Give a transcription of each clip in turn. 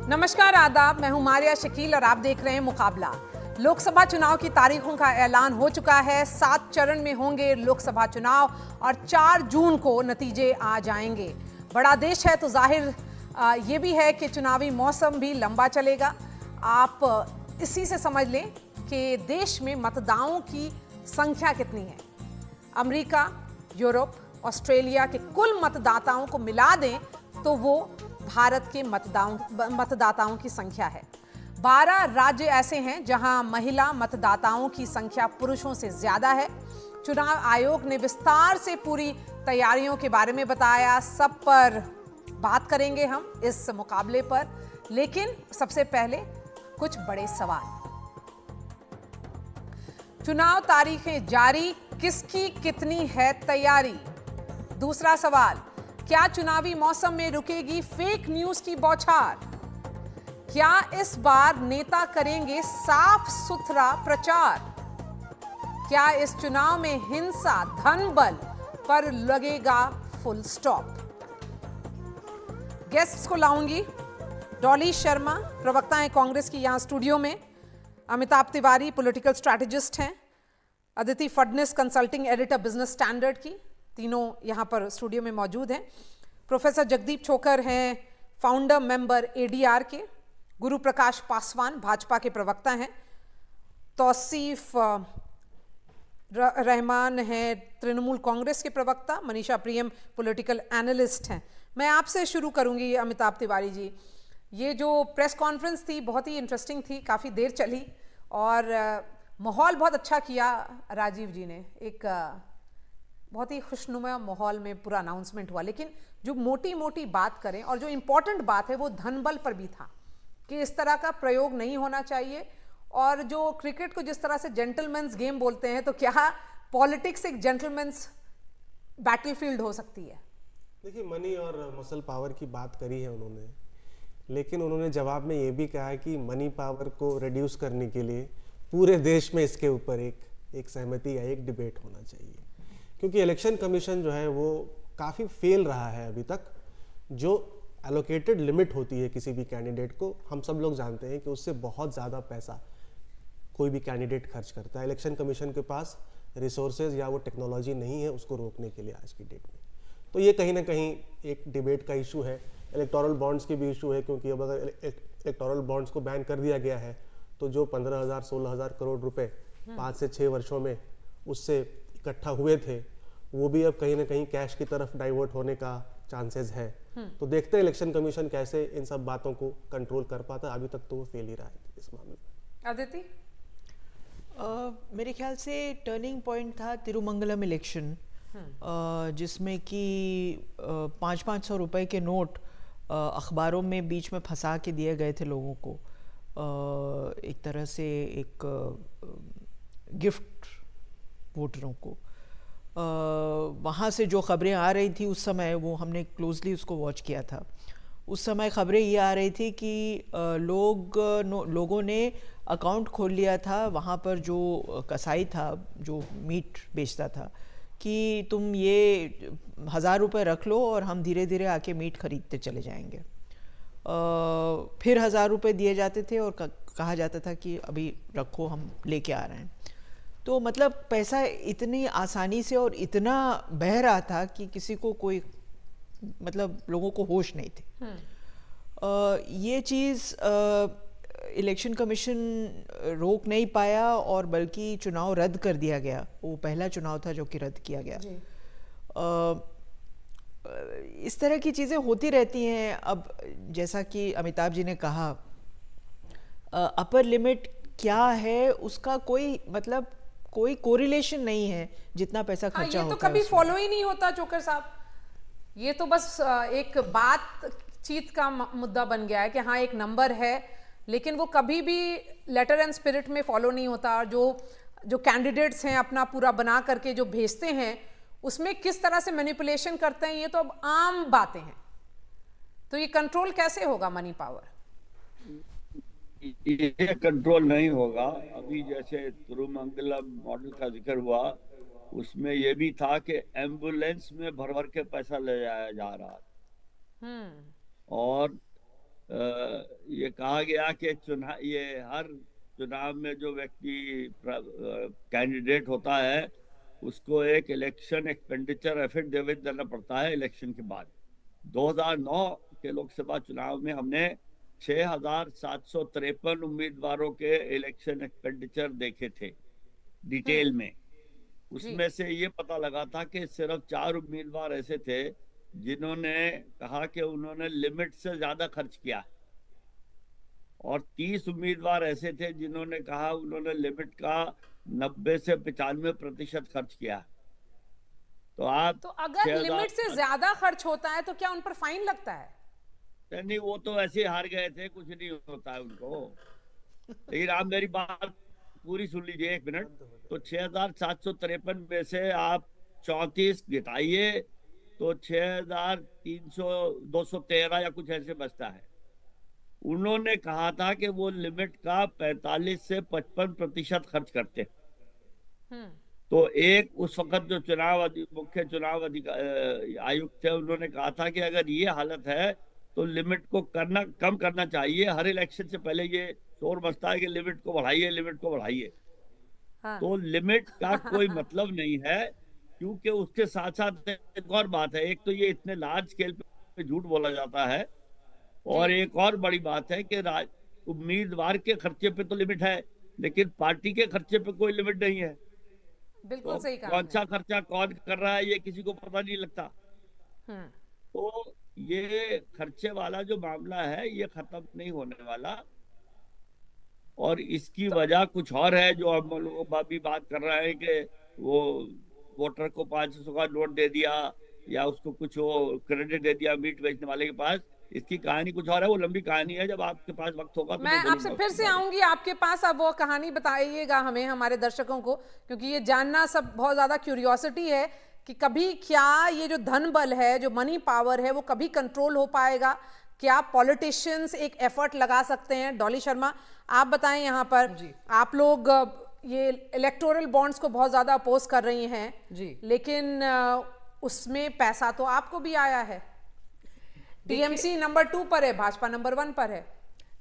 नमस्कार, आदाब। मैं हूं मारिया शकील और आप देख रहे हैं मुकाबला। लोकसभा चुनाव की तारीखों का ऐलान हो चुका है। 7 चरण में होंगे लोकसभा चुनाव और 4 जून को नतीजे आ जाएंगे। बड़ा देश है तो जाहिर ये भी है कि चुनावी मौसम भी लंबा चलेगा। आप इसी से समझ लें कि देश में मतदाताओं की संख्या कितनी है। अमेरिका, यूरोप, ऑस्ट्रेलिया के कुल मतदाताओं को मिला दें तो वो भारत के मतदाताओं की संख्या है। 12 राज्य ऐसे हैं जहां महिला मतदाताओं की संख्या पुरुषों से ज्यादा है। चुनाव आयोग ने विस्तार से पूरी तैयारियों के बारे में बताया। सब पर बात करेंगे हम इस मुकाबले पर, लेकिन सबसे पहले कुछ बड़े सवाल। चुनाव तारीखें जारी, किसकी कितनी है तैयारी? दूसरा सवाल, क्या चुनावी मौसम में रुकेगी फेक न्यूज की बौछार? क्या इस बार नेता करेंगे साफ सुथरा प्रचार? क्या इस चुनाव में हिंसा, धन बल पर लगेगा फुल स्टॉप? गेस्ट्स को लाऊंगी। डॉली शर्मा प्रवक्ता हैं कांग्रेस की यहां स्टूडियो में। अमिताभ तिवारी पॉलिटिकल स्ट्रैटेजिस्ट हैं। Aditi Phadnis consulting editor Business Standard की। तीनों यहाँ पर स्टूडियो में मौजूद हैं। प्रोफेसर जगदीप छोकर हैं फाउंडर मेंबर एडीआर के। गुरु प्रकाश पासवान भाजपा के प्रवक्ता हैं। तौसीफ रहमान हैं तृणमूल कांग्रेस के प्रवक्ता। मनीषा प्रियम पॉलिटिकल एनालिस्ट हैं। मैं आपसे शुरू करूंगी अमिताभ तिवारी जी। ये जो प्रेस कॉन्फ्रेंस थी बहुत ही इंटरेस्टिंग थी, काफ़ी देर चली और माहौल बहुत अच्छा किया राजीव जी ने। एक बहुत ही खुशनुमा माहौल में पूरा अनाउंसमेंट हुआ। लेकिन जो मोटी मोटी बात करें और जो इम्पोर्टेंट बात है वो धनबल पर भी था कि इस तरह का प्रयोग नहीं होना चाहिए। और जो क्रिकेट को जिस तरह से जेंटलमैन्स गेम बोलते हैं, तो क्या पॉलिटिक्स एक जेंटलमैन्स बैटलफील्ड हो सकती है? देखिए, मनी और मसल पावर की बात करी है उन्होंने, लेकिन उन्होंने जवाब में ये भी कहा है कि मनी पावर को रिड्यूस करने के लिए पूरे देश में इसके ऊपर एक सहमति या एक डिबेट होना चाहिए। क्योंकि इलेक्शन कमीशन जो है वो काफ़ी फेल रहा है अभी तक। जो एलोकेटेड लिमिट होती है किसी भी कैंडिडेट को, हम सब लोग जानते हैं कि उससे बहुत ज़्यादा पैसा कोई भी कैंडिडेट खर्च करता है। इलेक्शन कमीशन के पास रिसोर्सेज या वो टेक्नोलॉजी नहीं है उसको रोकने के लिए आज की डेट में। तो ये कहीं ना कहीं एक डिबेट का इशू है। इलेक्टोरल बॉन्ड्स की भी इशू है, क्योंकि अब अगर इलेक्टोरल बॉन्ड्स को बैन कर दिया गया है तो जो 15,000-16,000 करोड़ रुपए 5 से 6 वर्षों में उससे इकट्ठा हुए थे, वो भी अब कहीं ना कहीं कैश की तरफ डाइवर्ट होने का चांसेस है। तो देखते हैं इलेक्शन कमीशन कैसे इन सब बातों को कंट्रोल कर पाता है। अभी तक तो वो फेल ही रहा है इस मामले में। अदिति, मेरे ख्याल से टर्निंग पॉइंट था तिरुमंगलम इलेक्शन, जिसमें कि 500-500 रुपए के नोट अखबारों में बीच में फंसा के दिए गए थे लोगों को। एक तरह से एक गिफ्ट वोटरों को। वहाँ से जो खबरें आ रही थी उस समय, वो हमने क्लोजली उसको वॉच किया था। उस समय खबरें ये आ रही थी कि लोगों ने अकाउंट खोल लिया था वहाँ पर जो कसाई था जो मीट बेचता था, कि तुम ये 1,000 रुपये रख लो और हम धीरे धीरे आके मीट खरीदते चले जाएंगे। फिर 1,000 रुपये दिए जाते थे और कहा जाता था कि अभी रखो, हम लेके आ रहे हैं। तो मतलब पैसा इतनी आसानी से और इतना बह रहा था कि किसी को कोई मतलब लोगों को होश नहीं थे। ये चीज़ इलेक्शन कमीशन रोक नहीं पाया और बल्कि चुनाव रद्द कर दिया गया। वो पहला चुनाव था जो कि रद्द किया गया। इस तरह की चीज़ें होती रहती हैं। अब जैसा कि अमिताभ जी ने कहा, अपर लिमिट क्या है उसका कोई मतलब कोई कोरिलेशन नहीं है जितना पैसा खर्चा होता है। ये तो कभी फॉलो ही नहीं होता जोकर साहब। ये तो बस एक बातचीत का मुद्दा बन गया है कि हाँ एक नंबर है, लेकिन वो कभी भी लेटर एंड स्पिरिट में फॉलो नहीं होता। और जो कैंडिडेट्स हैं अपना पूरा बना करके जो भेजते हैं, उसमें किस तरह से मैनिपुलेशन करते हैं ये तो अब आम बातें हैं। तो ये कंट्रोल कैसे होगा मनी पावर? ये कंट्रोल नहीं होगा। अभी जैसे तिरुमंगलम मॉडल का जिक्र हुआ, उसमें यह भी था कि एम्बुलेंस में भर भर के पैसा ले जाया जा रहा था। और ये कहा गया कि ये हर चुनाव में जो व्यक्ति कैंडिडेट होता है उसको एक इलेक्शन एक्सपेंडिचर एफिडेविट देना पड़ता है इलेक्शन के बाद। 2009 के लोकसभा चुनाव में हमने 6,753 उम्मीदवारों के इलेक्शन एक्सपेंडिचर देखे थे डिटेल में। उसमें से ये पता लगा था कि सिर्फ 4 उम्मीदवार ऐसे थे जिन्होंने कहा कि उन्होंने लिमिट से ज्यादा खर्च किया, और 30 उम्मीदवार ऐसे थे जिन्होंने कहा उन्होंने लिमिट का 90 से 95% खर्च किया। तो आप तो अगर लिमिट से ज्यादा खर्च होता है तो क्या उन पर फाइन लगता है? नहीं, वो तो ऐसे हार गए थे, कुछ नहीं होता है उनको। लेकिन आप मेरी बात पूरी सुन लीजिए 1 मिनट। तो 6,753 में से आप 34 घटाइए तो 6,213 या कुछ ऐसे बचता है। उन्होंने कहा था कि वो लिमिट का 45 से 55% खर्च करते। तो एक उस वक्त जो मुख्य चुनाव आयुक्त थे उन्होंने कहा था कि अगर ये हालत है तो लिमिट को कम करना चाहिए। हर इलेक्शन से पहले ये शोर मचता है कि लिमिट को बढ़ाइए, लिमिट को बढ़ाइए। हाँ। तो लिमिट का कोई मतलब नहीं है, क्योंकि उसके साथ साथ एक और बात है। एक तो ये इतने लार्ज स्केल पे झूठ बोला जाता है, और एक और बड़ी बात है कि उम्मीदवार के खर्चे पे तो लिमिट है लेकिन पार्टी के खर्चे पे कोई लिमिट नहीं है। बिल्कुल तो सही कहा कौन सा खर्चा कौन कर रहा है ये किसी को पता नहीं लगता। तो ये खर्चे वाला जो मामला है ये खत्म नहीं होने वाला, और इसकी वजह कुछ और है जो हम लोग अभी बात कर रहे हैं कि वो वोटर को 500 का नोट दे दिया या उसको कुछ वो क्रेडिट दे दिया मीट बेचने वाले के पास। इसकी कहानी कुछ और है, वो लंबी कहानी है। जब आपके पास वक्त होगा तो मैं आपसे फिर से आऊंगी आपके पास। अब वो कहानी बताइएगा हमें, हमारे दर्शकों को, क्योंकि ये जानना सब बहुत ज्यादा क्यूरियोसिटी है कि कभी क्या ये जो धन बल है, जो मनी पावर है, वो कभी कंट्रोल हो पाएगा? क्या पॉलिटिशियंस एक एफर्ट लगा सकते हैं? डॉली शर्मा, आप बताएं यहाँ पर। आप लोग ये इलेक्टोरल बॉन्ड्स को बहुत ज्यादा अपोज कर रही हैं जी, लेकिन उसमें पैसा तो आपको भी आया है। टीएमसी नंबर 2 पर है, भाजपा नंबर 1 पर है।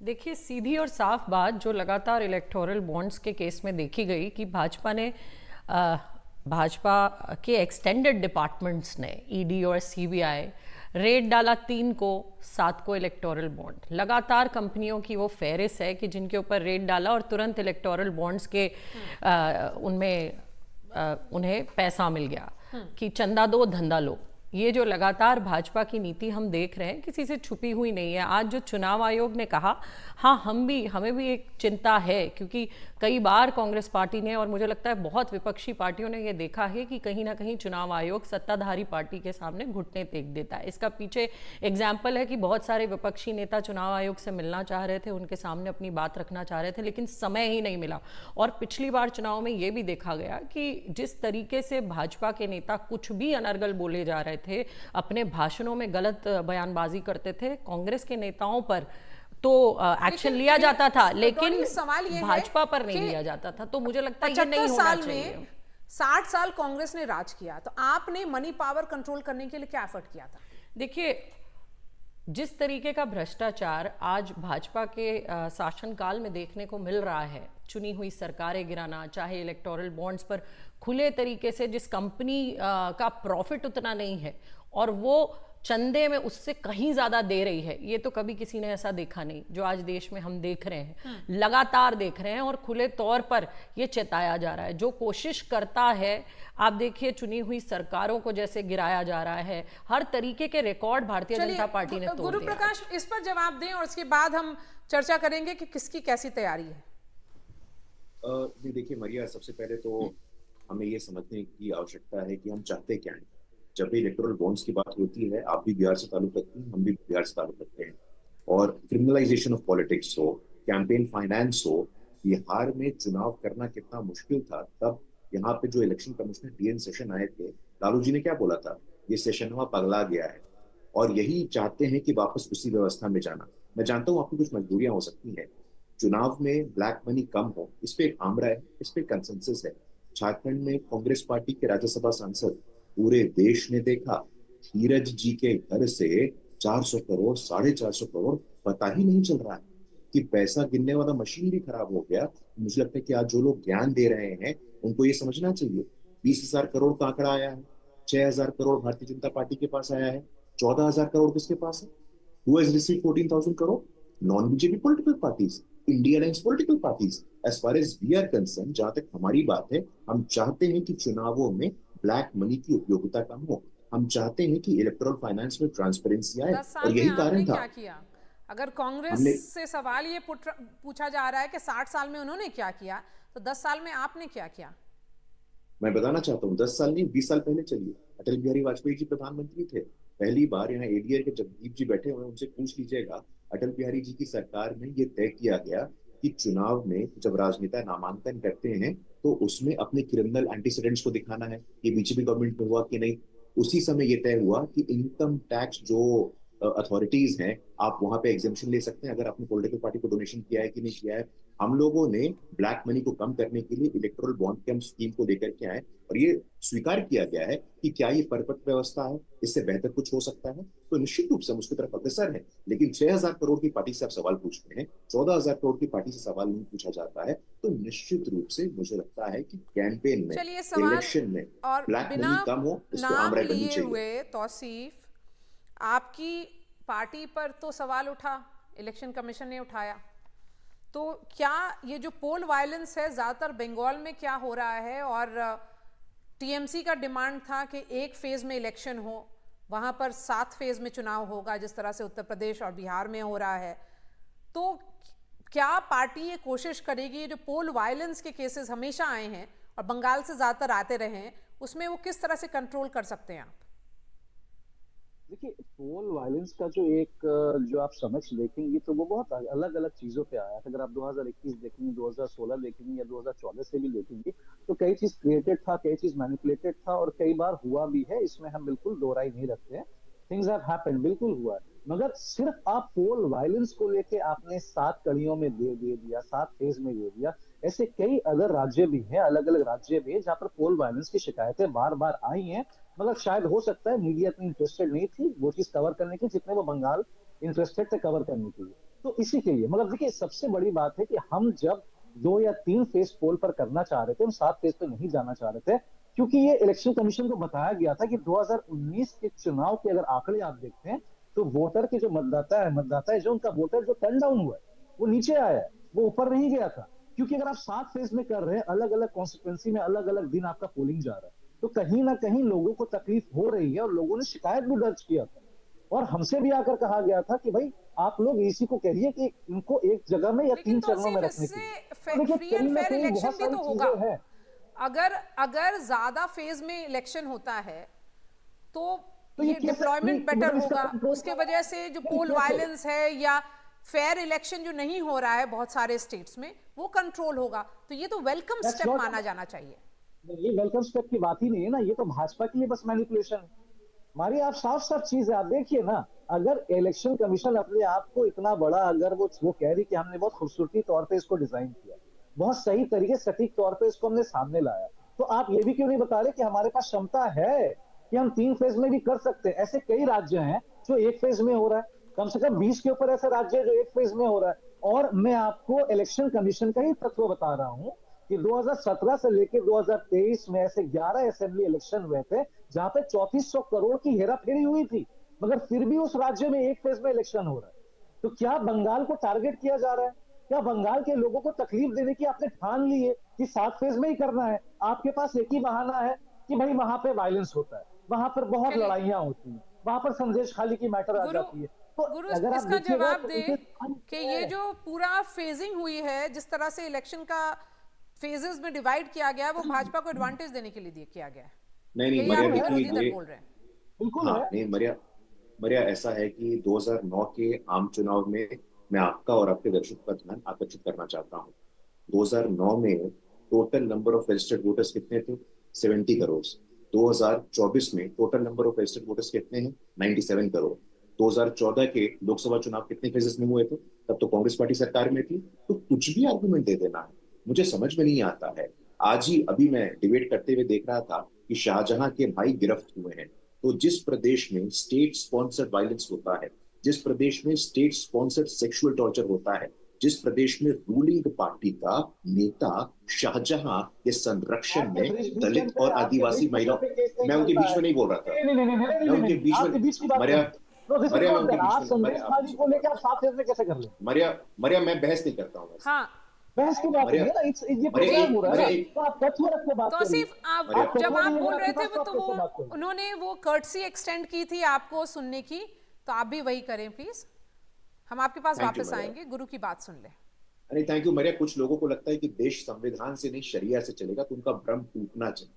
देखिए, सीधी और साफ बात जो लगातार इलेक्टोरल बॉन्ड्स के केस में देखी गई कि भाजपा के एक्सटेंडेड डिपार्टमेंट्स ने, ईडी और सीबीआई, रेड डाला 3 को 7 को इलेक्टोरल बॉन्ड। लगातार कंपनियों की वो फेहरिस्त है कि जिनके ऊपर रेड डाला और तुरंत इलेक्टोरल बॉन्ड्स के उन्हें पैसा मिल गया कि चंदा दो धंधा लो। ये जो लगातार भाजपा की नीति हम देख रहे हैं किसी से छुपी हुई नहीं है। आज जो चुनाव आयोग ने कहा, हाँ हमें भी एक चिंता है, क्योंकि कई बार कांग्रेस पार्टी ने और मुझे लगता है बहुत विपक्षी पार्टियों ने ये देखा है कि कहीं ना कहीं चुनाव आयोग सत्ताधारी पार्टी के सामने घुटने टेक देता है। इसका पीछे एग्जाम्पल है कि बहुत सारे विपक्षी नेता चुनाव आयोग से मिलना चाह रहे थे, उनके सामने अपनी बात रखना चाह रहे थे, लेकिन समय ही नहीं मिला। और पिछली बार चुनाव में ये भी देखा गया कि जिस तरीके से भाजपा के नेता कुछ भी अनर्गल बोले जा रहे थे, अपने भाषणों में गलत बयानबाजी करते थे, कांग्रेस के नेताओं पर तो एक्शन लिया जाता था, लेकिन भाजपा पर नहीं लिया जाता था। तो मुझे लगता है ये नहीं होना चाहिए। 60 साल कांग्रेस ने राज किया, तो आपने मनी पावर कंट्रोल करने के लिए क्या एफर्ट किया था? देखिए, जिस तरीके का भ्रष्टाचार आज भाजपा के शासनकाल में देखने को मिल रहा है, चुनी हुई सरकारें गिराना, चाहे इलेक्टोरल बॉन्ड्स पर खुले तरीके से जिस कंपनी का प्रॉफिट उतना नहीं है और वो चंदे में उससे कहीं ज्यादा दे रही है, ये तो कभी किसी ने ऐसा देखा नहीं जो आज देश में हम देख रहे हैं, लगातार देख रहे हैं। और खुले तौर पर ये चेताया जा रहा है। जो कोशिश करता है, आप देखिए चुनी हुई सरकारों को जैसे गिराया जा रहा है, हर तरीके के रिकॉर्ड भारतीय जनता पार्टी ने तोड़ दिया। गुरु प्रकाश, इस पर जवाब दें और उसके बाद हम चर्चा करेंगे कि किसकी कैसी तैयारी है। देखिए मरिया, सबसे पहले तो हमें ये समझने की आवश्यकता है कि हम चाहते क्या हैं। जब भी इलेक्टोरल बॉन्ड्स की बात होती है, आप भी बिहार से ताल्लुक रखते हैं, हम भी बिहार से ताल्लुक रखते हैं, और क्रिमिनलाइजेशन ऑफ पॉलिटिक्स हो, कैंपेन फाइनेंस हो, बिहार में चुनाव करना कितना मुश्किल था। तब यहाँ पे जो इलेक्शन कमिश्नर DN सेशन आए थे, लालू जी ने क्या बोला था, ये सेशन वहां पगला गया है, और यही चाहते हैं कि वापस उसी व्यवस्था में जाना। मैं जानता हूँ आपकी कुछ मजबूरियां हो सकती है, चुनाव में ब्लैक मनी कम हो, इस पे एक आमरा है, इस पे कंसेंसस है। झारखंड में कांग्रेस पार्टी के राज्यसभा सांसद पूरे देश ने देखा, धीरज जी के घर से 400 करोड़ 450 करोड़ पता ही नहीं चल रहा है कि पैसा गिनने वाला मशीन भी खराब हो गया। मुझे लगता है कि आज जो लोग ज्ञान दे रहे हैं उनको ये समझना चाहिए, 20,000 करोड़ का आंकड़ा आया है, 6,000 करोड़ भारतीय जनता पार्टी के पास आया है, 14,000 करोड़ किसके पास है? Who has received 14,000 crore? Non-BJP political parties, India Alliance political parties. As far as we are concerned, जहां तक हमारी बात है, हम चाहते हैं कि चुनावों में ब्लैक मनी की उपयोगिता कम हो। हम चाहते हैं कि इलेक्टोरल फाइनेंस में ट्रांसपेरेंसी आए, 10 साल और में यही आपने कारण था। क्या किया? अगर कांग्रेस हमने से सवाल ये पूछा जा रहा है कि 60 साल में उन्होंने क्या किया, तो 10 साल में आपने क्या किया? मैं बताना चाहता हूँ, 10 साल नहीं, 20 साल पहले चलिए, अटल बिहारी वाजपेयी जी प्रधानमंत्री थे। पहली बार यहाँ एडीआर के जगदीप जी बैठे हुए, उनसे पूछ लीजिएगा, अटल बिहारी जी की सरकार में ये तय किया गया कि चुनाव में जब राजनेता नामांकन करते हैं तो उसमें अपने क्रिमिनल एंटीसीडेंट्स को दिखाना है। ये बीजेपी गवर्नमेंट में हुआ कि नहीं? उसी समय ये तय हुआ कि इनकम टैक्स जो अथॉरिटीज हैं, आप वहां पे एग्जेम्पशन ले सकते हैं अगर आपने पॉलिटिकल पार्टी को डोनेशन किया है कि नहीं किया है। हम लोगों ने ब्लैक मनी को कम करने के लिए इलेक्टोरल बॉन्ड के हम स्कीम को लेकर के आए, और ये स्वीकार किया गया है कि क्या ये परफेक्ट व्यवस्था है, इससे बेहतर कुछ हो सकता है, तो निश्चित रूप से हम उसकी तरफ अग्रसर है। लेकिन 6,000 करोड़ की पार्टी से आप सवाल पूछते हैं, 14,000 करोड़ की पार्टी से सवाल नहीं पूछा जाता है, तो निश्चित रूप से मुझे लगता है कि कैंपेन में, चलिए सवाल इलेक्शन में और ब्लैक बिना मनी कम हो, इस पर नाम आमराय बननी लिए चाहिए। हुए तौसीफ, आपकी पार्टी पर तो सवाल उठा, इलेक्शन कमीशन ने उठाया, तो क्या ये जो पोल वायलेंस है ज़्यादातर बंगाल में क्या हो रहा है? और टीएमसी का डिमांड था कि एक फेज में इलेक्शन हो, वहां पर 7 फेज में चुनाव होगा, जिस तरह से उत्तर प्रदेश और बिहार में हो रहा है। तो क्या पार्टी ये कोशिश करेगी, ये जो पोल वायलेंस के केसेस हमेशा आए हैं और बंगाल से ज़्यादातर आते रहे हैं, उसमें वो किस तरह से कंट्रोल कर सकते हैं आप? देखिए, पोल वायलेंस का जो आप समझ देखेंगे तो वो बहुत अलग अलग चीजों पे आया है। अगर आप 2021 देखेंगे, 2016 देखेंगे या 2014 से भी देखेंगे, तो कई चीज क्रिएटेड था, कई चीज मैनिपुलेटेड था, और कई बार हुआ भी है, इसमें हम बिल्कुल दो राय नहीं रखते हैं। थिंग्स हैव हैपेंड, बिल्कुल हुआ है। मगर सिर्फ आप पोल वायलेंस को लेके आपने 7 कड़ियों में दे दिया, 7 फेज में दे दिया, ऐसे कई अदर राज्य भी हैं, अलग अलग राज्य भी हैं जहाँ पर पोल वायलेंस की शिकायतें बार बार आई हैं। मगर शायद हो सकता है मीडिया इतनी इंटरेस्टेड नहीं थी वो चीज कवर करने की जितने वो बंगाल इंटरेस्टेड थे कवर करने के लिए, तो इसी के लिए। मगर देखिए, सबसे बड़ी बात है कि हम जब 2 या 3 फेज पोल पर करना चाह रहे थे, हम 7 फेज पे नहीं जाना चाह रहे थे, क्योंकि ये इलेक्शन कमीशन को बताया गया था कि 2019 के चुनाव के अगर आंकड़े आप देखते हैं तो वोटर के जो मतदाता है जो उनका वोटर जो टर्न डाउन हुआ है वो नीचे आया है, वो ऊपर नहीं गया था। क्योंकि अगर आप 7 फेज में कर रहे हैं, अलग अलग कॉन्स्टिट्यूएंसी में अलग अलग दिन आपका पोलिंग जा रहा है, तो कहीं ना कहीं लोगों को तकलीफ हो रही है, और लोगों ने शिकायत भी दर्ज किया था, और हमसे भी आकर कहा गया था कि भाई आप लोग ईसी को कहिए कि इनको एक जगह में या 3 चरणों में रखने के लिए। फ्री एंड फेयर इलेक्शन भी तो होगा। है। अगर ज्यादा फेज में इलेक्शन होता है तो ये ये कैसे- डिप्लॉयमेंट ये- बेटर इसका होगा, control उसके क्या वजह है? से जो ये पोल कैसे? वायलेंस है या फेयर इलेक्शन जो नहीं हो रहा है बहुत सारे स्टेट्स में, वो कंट्रोल होगा। तो ये तो वेलकम That's स्टेप not- माना जाना चाहिए। ये वेलकम स्टेप की बात ही नहीं है ना, ये तो भाजपा की बस मैनिपुलेशन है। हमारी आप साफ साफ चीज है, आप देखिए ना, अगर इलेक्शन कमीशन अपने आप को इतना बड़ा, अगर वो कह रही कि हमने बहुत खूबसूरती तौर पे इसको डिजाइन किया, बहुत सही तरीके सटीक तौर पे इसको हमने सामने लाया, तो आप ये भी क्यों नहीं बता रहे कि हमारे पास क्षमता है कि हम 3 फेज में भी कर सकते हैं? ऐसे कई राज्य हैं जो 1 फेज में हो रहा है, कम से कम 20 के ऊपर ऐसे राज्य है जो 1 फेज में हो रहा है। और मैं आपको इलेक्शन कमीशन का ही तत्व बता रहा हूं कि 2017 से लेकर 2023 में ऐसे 11 असेंबली इलेक्शन हुए थे जहां पे 3400 करोड़ की हेराफेरी हुई थी, मगर फिर भी उस राज्य में 1 फेज में इलेक्शन हो रहा है। तो क्या बंगाल को टारगेट किया जा रहा है? क्या बंगाल के लोगों को तकलीफ देने की आपने ठान ली है कि 7 फेज में ही करना है? आपके पास एक ही बहाना है कि भाई वहां पे वायलेंस होता है, वहां पर बहुत चलिए। लड़ाइयां होती हैं, वहां पर संदेश खाली की मैटर आ जाती है। तो गुरु अगर आप इसका देखिएगा जवाब तो दे इसे कि ये जो पूरा फेजिंग हुई है, जिस तरह से इलेक्शन का फेजेस में डिवाइड किया गया है, वो भाजपा को एडवांटेज देने के लिए किया गया है। नहीं, यही मरिया आपके देखिए, विरोधी दल ये बोल रहे हैं। बिल्कुल हाँ है। नहीं, मरिया ऐसा है कि 2009 के आम चुनाव में मैं आपका और आपके दर्शक का ध्यान आकर्षित करना चाहता हूँ। 2009 में total number of registered voters कितने थे? 70 करोड़। 2024 में total number of registered voters कितने हैं? 97 करोड़। 2014 के लोकसभा चुनाव कितने फेजेस में हुए थे? तब तो कांग्रेस पार्टी सरकार में थी। तो कुछ भी आर्गुमेंट दे देना है, मुझे समझ में नहीं आता है। आज ही अभी मैं डिबेट करते हुए देख रहा था कि शाहजहां के भाई गिरफ्त हुए हैं। तो जिस प्रदेश में स्टेट स्पॉन्सर्ड वायलेंस होता है, जिस प्रदेश में स्टेट स्पॉन्सर्ड सेक्सुअल टॉर्चर होता है, जिस प्रदेश में रूलिंग पार्टी का नेता शाहजहां के संरक्षण में दलित और आदिवासी महिलाओं, मैं उनके बीच में नहीं बोल रहा था, मैं उनके बीच में मरिया मैं उनके बीच में मरिया मैं बहस नहीं करता हूँ। हाँ, बहस की बात नहीं है ना, ये प्रोग्राम हो रहा है, तो आप तथ्य रख के बात करिए। तौसीफ, आप जब आप बोल रहे थे तो वो उन्होंने वो कर्टसी एक्सटेंड की थी आपको सुनने की, तो आप भी वही करें प्लीज। हम आपके पास वापस आएंगे, गुरु की बात सुन ले। अरे थैंक यू मरिया। कुछ लोगों को लगता है कि देश संविधान से नहीं शरिया से चलेगा, तो उनका भ्रम टूटना चाहिए।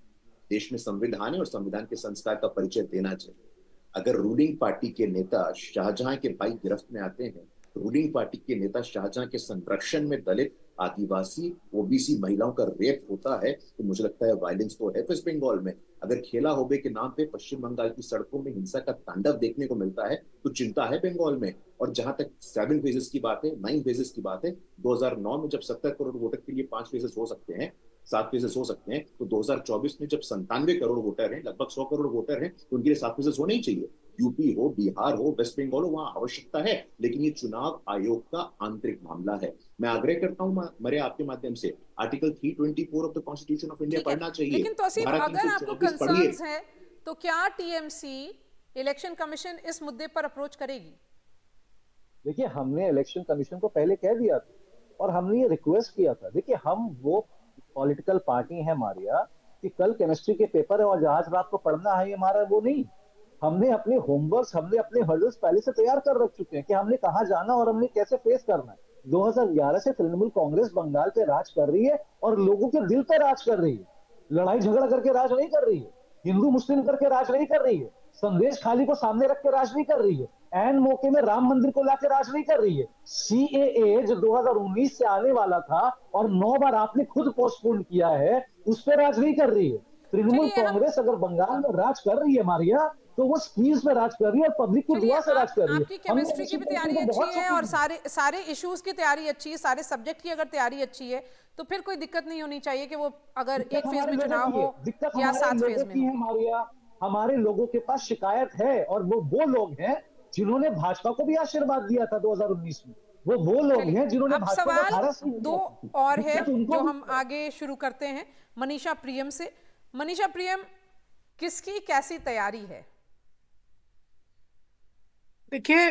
देश में संविधान है और संविधान के संस्कार का परिचय देना चाहिए। अगर रूलिंग पार्टी के नेता शाहजहां के भाई गिरफ्त में आते हैं, रूलिंग पार्टी के नेता शाहजहां के संरक्षण में दलित, आदिवासी, ओबीसी महिलाओं का रेप होता है, तो मुझे लगता है वायलेंस तो है वेस्ट बंगाल में। अगर खेला होबे के नाम पे पश्चिम बंगाल की सड़कों में हिंसा का तांडव देखने को मिलता है, तो चिंता है बंगाल में। और जहां तक 7 फेजेस की बात है, 9 फेजेस की बात है, 2009 में जब 70 करोड़ वोटर के लिए 5 फेजेस हो सकते हैं, 7 फेजेस हो सकते हैं, तो 2024 में जब 97 करोड़ वोटर हैं, लगभग 100 करोड़ वोटर हैं, तो उनके लिए 7 फेजेस होने ही चाहिए। यूपी हो, बिहार हो, वेस्ट बंगाल हो, वहां आवश्यकता है, लेकिन ये चुनाव आयोग का आंतरिक मामला है। मैं आग्रह करता हूं मरे आपके माध्यम से, article 324 of the constitution of India पढ़ना चाहिए। लेकिन तौसीफ, अगर आपको कंसर्न्स हैं, तो क्या टीएमसी इलेक्शन कमीशन इस मुद्दे पर अप्रोच करेगी? देखिए, हमने इलेक्शन कमीशन को पहले कह दिया था और हमने ये रिक्वेस्ट किया था। देखिए, हम वो पॉलिटिकल पार्टी है मारिया कि कल केमिस्ट्री के पेपर है और आज रात को पढ़ना है, ये हमारा वो नहीं। हमने अपने होमवर्क, हमने अपने हर्डल्स पहले से तैयार कर रख चुके हैं कि हमने कहाँ जाना और हमने कैसे फेस करना है। 2011 से तृणमूल कांग्रेस बंगाल पे राज कर रही है और लोगों के दिल पे राज कर रही है। लड़ाई झगड़ा करके राज नहीं कर रही है, हिंदू मुस्लिम करके राज नहीं कर रही है, संदेश खाली को सामने रख के राज नहीं कर रही है, एन मौके में राम मंदिर को लाके राज नहीं कर रही है। सीएए जो 2019 से आने वाला था और 9 बार आपने खुद पोस्टपोन किया है, उस पर राज नहीं कर रही है। तृणमूल कांग्रेस अगर बंगाल में राज कर रही है मारिया, तो वो स्कीम्स में राज कर रही है और पब्लिक की दुआ से राज कर रही है। आपकी केमिस्ट्री की भी तैयारी अच्छी है और सारे इश्यूज की तैयारी अच्छी है, सारे सब्जेक्ट की अगर तैयारी अच्छी है, तो फिर कोई दिक्कत नहीं होनी चाहिए कि वो अगर एक फेज में चुनाव हो या 7 फेज में हो। मारिया, हमारे लोगों के पास शिकायत है और वो लोग हैं जिन्होंने भाजपा को भी आशीर्वाद दिया था 2019 में। वो लोग हैं जिन्होंने भाजपा को सवाल 2 और है जो हम आगे शुरू करते हैं मनीषा प्रियम से। मनीषा प्रियम, किसकी कैसी तैयारी है? देखिए,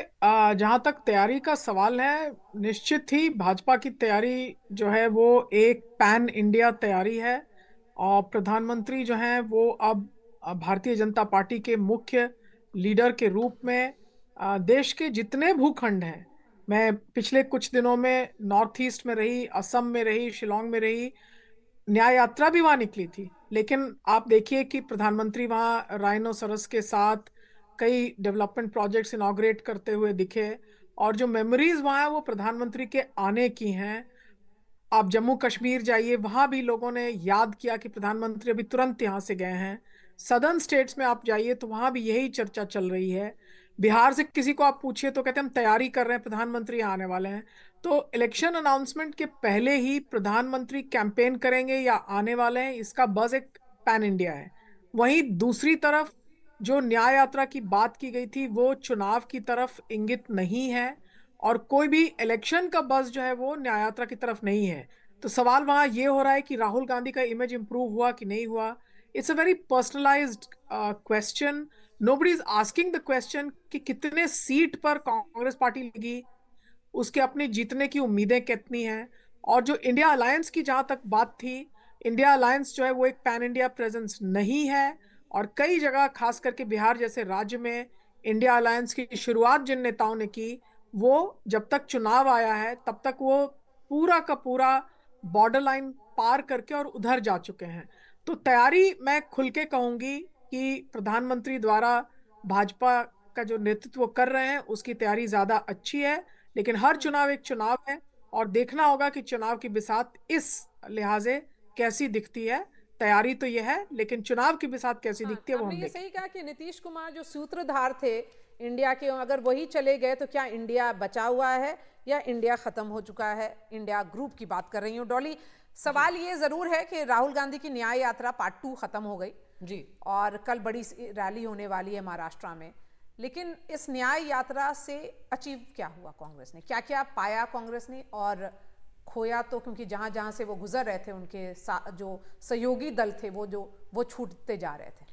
जहां तक तैयारी का सवाल है, निश्चित ही भाजपा की तैयारी जो है वो एक पैन इंडिया तैयारी है। और प्रधानमंत्री जो हैं वो अब भारतीय जनता पार्टी के मुख्य लीडर के रूप में देश के जितने भूखंड हैं, मैं पिछले कुछ दिनों में नॉर्थ ईस्ट में रही, असम में रही, शिलोंग में रही, न्याय यात्रा भी वहां निकली थी, लेकिन आप देखिए कि प्रधानमंत्री वहां राइनोसरस के साथ कई डेवलपमेंट प्रोजेक्ट्स इनॉग्रेट करते हुए दिखे, और जो मेमोरीज वहां है वो प्रधानमंत्री के आने की हैं। आप जम्मू कश्मीर जाइए, वहां भी लोगों ने याद किया कि प्रधानमंत्री अभी तुरंत यहाँ से गए हैं। सदर्न स्टेट्स में आप जाइए तो वहां भी यही चर्चा चल रही है। बिहार से किसी को आप पूछिए तो कहते हैं हम तैयारी कर रहे हैं, प्रधानमंत्री आने वाले हैं। तो इलेक्शन अनाउंसमेंट के पहले ही प्रधानमंत्री कैंपेन करेंगे या आने वाले हैं, इसका बज़ एक पैन इंडिया है। वहीं दूसरी तरफ जो न्याय यात्रा की बात की गई थी वो चुनाव की तरफ इंगित नहीं है, और कोई भी इलेक्शन का बज़ जो है वो न्याय यात्रा की तरफ नहीं है। तो सवाल वहां ये हो रहा है कि राहुल गांधी का इमेज इंप्रूव हुआ कि नहीं हुआ। It's a very personalised question. Nobody is asking the question कि कितने सीट पर कांग्रेस पार्टी लगी, उसके अपने जीतने की उम्मीदें कितनी हैं। और जो इंडिया अलायंस की जहां तक बात थी, इंडिया अलायंस जो है वो एक पैन इंडिया प्रेजेंस नहीं है, और कई जगह खास करके बिहार जैसे राज्य में इंडिया अलायंस की शुरुआत जिन नेताओं ने की, वो जब तक चुनाव आया है तब तक वो पूरा का पूरा बॉर्डर लाइन पार करके और उधर जा चुके हैं। तो तैयारी मैं खुल के कहूंगी कि प्रधानमंत्री द्वारा भाजपा का जो नेतृत्व कर रहे हैं उसकी तैयारी ज्यादा अच्छी है, लेकिन हर चुनाव एक चुनाव है और देखना होगा कि चुनाव की बिसात इस लिहाजे कैसी दिखती है। तैयारी तो यह है, लेकिन चुनाव की बिसात कैसी दिखती है वो हम ये सही कहा कि नीतीश कुमार जो सूत्रधार थे इंडिया के, अगर वही चले गए तो क्या इंडिया बचा हुआ है या इंडिया खत्म हो चुका है? इंडिया ग्रुप की बात कर रही हूँ। डॉली, सवाल ये जरूर है कि राहुल गांधी की न्याय यात्रा पार्ट 2 खत्म हो गई जी, और कल बड़ी रैली होने वाली है महाराष्ट्र में, लेकिन इस न्याय यात्रा से अचीव क्या हुआ कांग्रेस ने, क्या क्या पाया कांग्रेस ने, और खोया तो क्योंकि जहां जहां से वो गुजर रहे थे उनके जो सहयोगी दल थे वो छूटते जा रहे थे।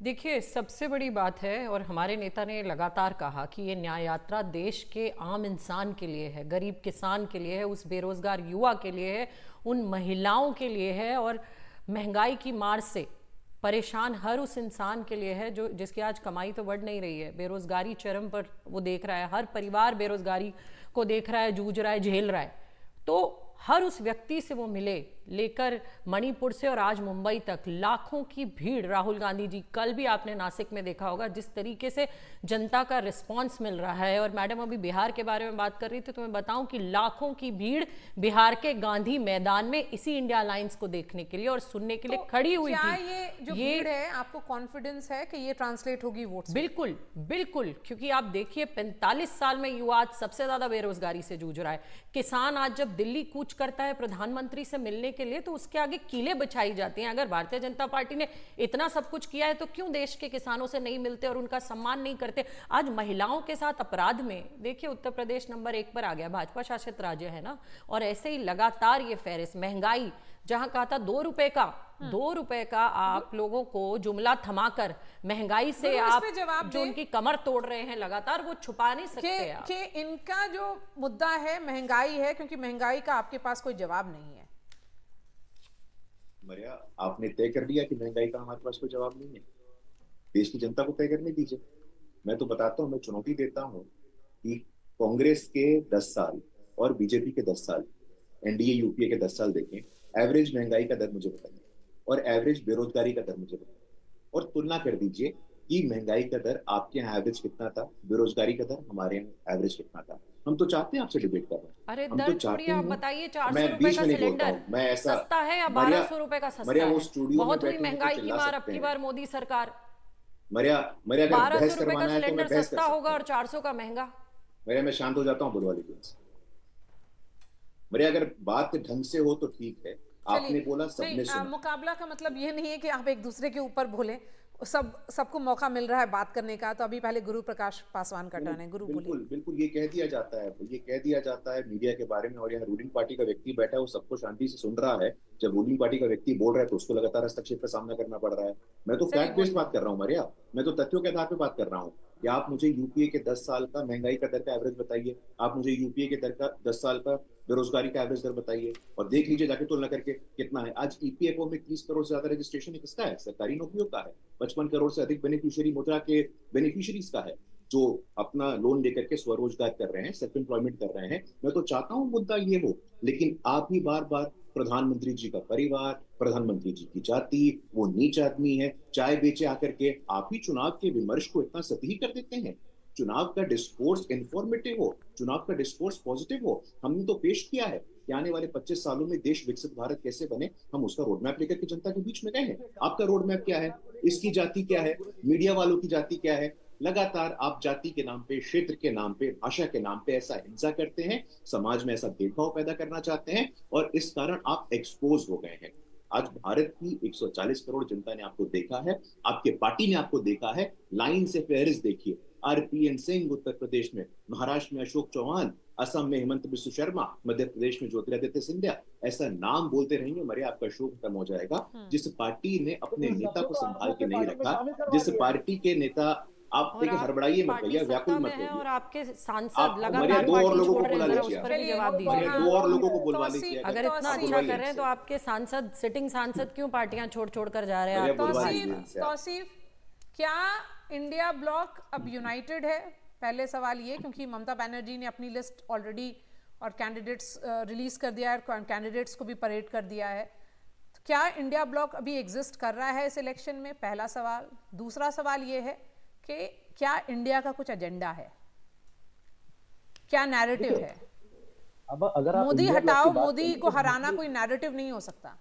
देखिए, सबसे बड़ी बात है, और हमारे नेता ने लगातार कहा कि ये न्याय यात्रा देश के आम इंसान के लिए है, गरीब किसान के लिए है, उस बेरोजगार युवा के लिए है, उन महिलाओं के लिए है, और महंगाई की मार से परेशान हर उस इंसान के लिए है जो जिसकी आज कमाई तो बढ़ नहीं रही है, बेरोजगारी चरम पर वो देख रहा है, हर परिवार बेरोजगारी को देख रहा है, जूझ रहा है, झेल रहा है। तो हर उस व्यक्ति से वो मिले, लेकर मणिपुर से और आज मुंबई तक लाखों की भीड़। राहुल गांधी जी, कल भी आपने नासिक में देखा होगा जिस तरीके से जनता का रिस्पांस मिल रहा है। और मैडम अभी बिहार के बारे में बात कर रही थी, तो मैं बताऊं कि लाखों की भीड़ बिहार के गांधी मैदान में इसी इंडिया अलायंस को देखने के लिए और सुनने के लिए खड़ी हुई क्या थी। ये जो भीड़ है, आपको कॉन्फिडेंस है कि ये ट्रांसलेट होगी वोट्स? बिल्कुल बिल्कुल, क्योंकि आप देखिए 45 साल में युवा आज सबसे ज्यादा बेरोजगारी से जूझ रहा है। किसान आज जब दिल्ली कूच करता है प्रधानमंत्री से मिलने के लिए तो उसके आगे कीलें बचाई जाती हैं। अगर भारतीय जनता पार्टी ने इतना सब कुछ किया है तो क्यों देश के किसानों से नहीं मिलते और उनका सम्मान नहीं करते? आज महिलाओं के साथ अपराध में देखिए उत्तर प्रदेश नंबर 1 पर आ गया, भाजपा शासित राज्य है ना। और ऐसे ही लगातार ये फहरिस्त, महंगाई जहां कहा था 2 रुपए का आप लोगों को जुमला थमाकर महंगाई से आप जो उनकी कमर तोड़ रहे हैं लगातार, वो छुपा नहीं सकते आप। कि इनका जो मुद्दा है महंगाई है, क्योंकि महंगाई का आपके पास कोई जवाब नहीं है। मरिया, आपने तय कर दिया कि महंगाई का हमारे पास कोई जवाब नहीं है, देश की जनता को तय करने दीजिए। मैं तो बताता हूँ, मैं चुनौती देता हूँ कि कांग्रेस के 10 साल और बीजेपी के 10 साल, एनडीए यूपीए के 10 साल देखें, एवरेज महंगाई का दर मुझे बताइए और एवरेज बेरोजगारी का दर मुझे बताइए, और तुलना कर दीजिए कि महंगाई का दर आपके यहाँ एवरेज कितना था, बेरोजगारी का दर हमारे यहाँ एवरेज कितना था। हम तो चाहते हैं आपसे डिबेट कर रहे हैं। अरे हम दर तो छोड़िए, आप बताइए 400 मैं रुपए बीच का में नहीं बोलता सिलेंडर हूँ, मैं ऐसा सस्ता है या 1200 रुपए का सस्ता मरिया, है? वो स्टूडियो में बहुत हुई बैठे हैं तो महंगाई की चिल्ला मार अब सकते की हैं। बार मोदी सरकार। मरिया, अगर 1200 बहस रुपए का करवाना है तो मैं सिलेंडर बहस कर सस्ता सकता होगा हूँ। और 400 का महंगा। मरिया, मैं शांत हो जाता हूँ बुलवाली के से। मरिया, अगर बात ढंग से हो तो ठीक है, आपने बोला सबने सुना। मुकाबला का मतलब ये नहीं है कि आप एक दूसरे के ऊपर बोले, सबको मौका मिल रहा है बात करने का। तो अभी पहले गुरु प्रकाश पासवान का टर्न है। गुरु बोलिए। बिल्कुल बिल्कुल, ये कह दिया जाता है मीडिया के बारे में, और यहाँ रूलिंग पार्टी का व्यक्ति बैठा है, वो सबको शांति से सुन रहा है। जब रूलिंग पार्टी का व्यक्ति बोल रहा है तो उसको लगातार हस्तक्षेप का सामना करना पड़ रहा है। मैं तो फैक्ट बेस्ड बात कर रहा हूँ मरिया, मैं तो तथ्यों के आधार पर बात कर रहा हूँ। या आप मुझे यूपीए के 10 साल का महंगाई का दर का एवरेज बताइए, आप मुझे यूपीए के दर का 10 साल का बेरोजगारी का एवरेज दर बताइए, और देख लीजिए जाके तुलना करके कितना है। आज ईपीएफओ में 30 करोड़ से ज्यादा रजिस्ट्रेशन किसका है? सरकारी नौकरियों का है। 55 करोड़ से अधिक बेनिफिशियरी मुद्रा के बेनिफिशियरीज का है, जो अपना लोन लेकर के स्वरोजगार कर रहे हैं, सेल्फ एम्प्लॉयमेंट कर रहे हैं। मैं तो चाहता हूं मुद्दा ये हो, लेकिन आप ही बार बार प्रधानमंत्री जी का परिवार, प्रधानमंत्री जी की जाति, वो नीच आदमी है, चाय बेचे आकर के आप ही चुनाव के विमर्श को इतना सतही कर देते हैं। चुनाव का डिस्कोर्स इंफॉर्मेटिव हो, चुनाव का डिस्कोर्स पॉजिटिव हो। हमने तो पेश किया है कि आने वाले 25 सालों में देश विकसित भारत कैसे बने, हम उसका रोड मैप लेकर के जनता के बीच में गए हैं। आपका रोड मैप क्या है? इसकी जाति क्या है? मीडिया वालों की जाति क्या है? लगातार आप जाति के नाम पे, क्षेत्र के नाम पे, भाषा के नाम पे ऐसा हिंसा करते हैं, समाज में ऐसा भेदभाव पैदा करना चाहते हैं, और इस कारण आप एक्सपोज हो गए हैं। आज भारत की 140 करोड़ जनता ने आपको देखा है, आपके पार्टी ने आपको देखा है। लाइन से फहरिस्त देखिए, आरपीएन सिंह उत्तर प्रदेश में, महाराष्ट्र में अशोक चौहान, असम में हेमंत बिस्व शर्मा, मध्य प्रदेश में ज्योतिरादित्य सिंधिया। ऐसा नाम बोलते रहेंगे मरिया, आपका शो खत्म हो जाएगा। जिस पार्टी ने अपने नेता को संभाल के नहीं रखा, जिस पार्टी के नेता, आप देखिए हड़बड़ाइए मत भैया, व्याकुल मत होइए। और आपके सांसद मरिया, लगातार 2 और लोगों को पार्टी बुला छोड़ रहे हैं, लीजिए, उस पर भी जवाब मरिया, दीजिए। 2 और लोगों को बुलवा लीजिए। अगर इतना अच्छा कर रहे हैं तो आपके सांसद, सिटिंग सांसद क्यों पार्टियां छोड़ कर जा रहे हैं? तौसीफ, क्या इंडिया ब्लॉक अब यूनाइटेड है? पहले सवाल ये, क्योंकि ममता बनर्जी ने अपनी लिस्ट ऑलरेडी और कैंडिडेट्स रिलीज कर दिया है, कैंडिडेट्स को भी परेड कर दिया है। तो क्या इंडिया ब्लॉक अभी एग्जिस्ट कर रहा है इस इलेक्शन में? पहला सवाल। दूसरा सवाल ये है कि क्या इंडिया का कुछ एजेंडा है, क्या नैरेटिव है? अब अगर आप मोदी इंडिया ब्लॉक हटाओ, की बात मोदी करें को तो हराना कोई नैरेटिव नहीं हो सकता।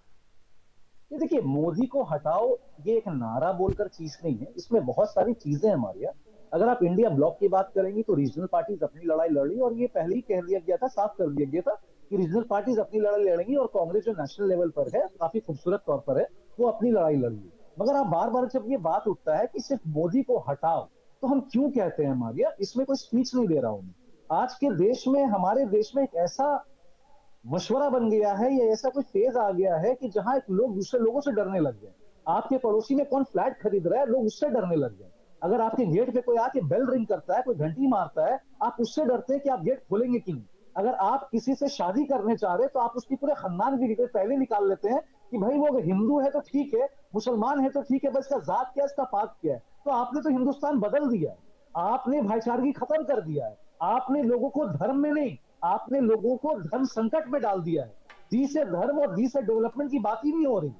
ये देखिए, मोदी को हटाओ ये एक नारा बोलकर चीज नहीं है, इसमें बहुत सारी चीजें हैं हमारे। अगर आप इंडिया ब्लॉक की बात करेंगे तो रीजनल पार्टीज अपनी लड़ाई लड़ रही, और ये पहले ही कह दिया गया था, साफ कर दिया गया था कि रीजनल पार्टीज अपनी लड़ाई लड़ेंगी, और कांग्रेस जो नेशनल लेवल पर है, काफी खूबसूरत तौर पर है, वो अपनी लड़ाई लड़ रही है। मगर आप बार बार जब ये बात उठता है कि सिर्फ मोदी को हटाओ, तो हम क्यों कहते हैं मारिया? इसमें कोई स्पीच नहीं दे रहा हूं मैं। आज के देश में, हमारे देश में एक ऐसा मशवरा बन गया है, या ऐसा कोई फेज आ गया है कि जहां एक लोग दूसरे लोगों से डरने लग गए। आपके पड़ोसी में कौन फ्लैट खरीद रहा है, लोग उससे डरने लग गए। अगर आपके गेट पे कोई आके बेल रिंग करता है, कोई घंटी मारता है, आप उससे डरते हैं कि आप गेट खोलेंगे कि नहीं। अगर आप किसी से शादी करने चाह रहे तो आप उसकी पूरे खानदान की डिटेल पहले निकाल लेते हैं कि भाई वो अगर हिंदू है तो ठीक है, मुसलमान है तो ठीक है, बस इसका जात क्या है, इसका पाक क्या है। तो आपने तो हिंदुस्तान बदल दिया है, आपने भाईचारगी खत्म कर दिया है, आपने लोगों को धर्म में नहीं, आपने लोगों को धर्म संकट में डाल दिया है। दी से धर्म और दी से डेवलपमेंट की बात ही नहीं हो रही।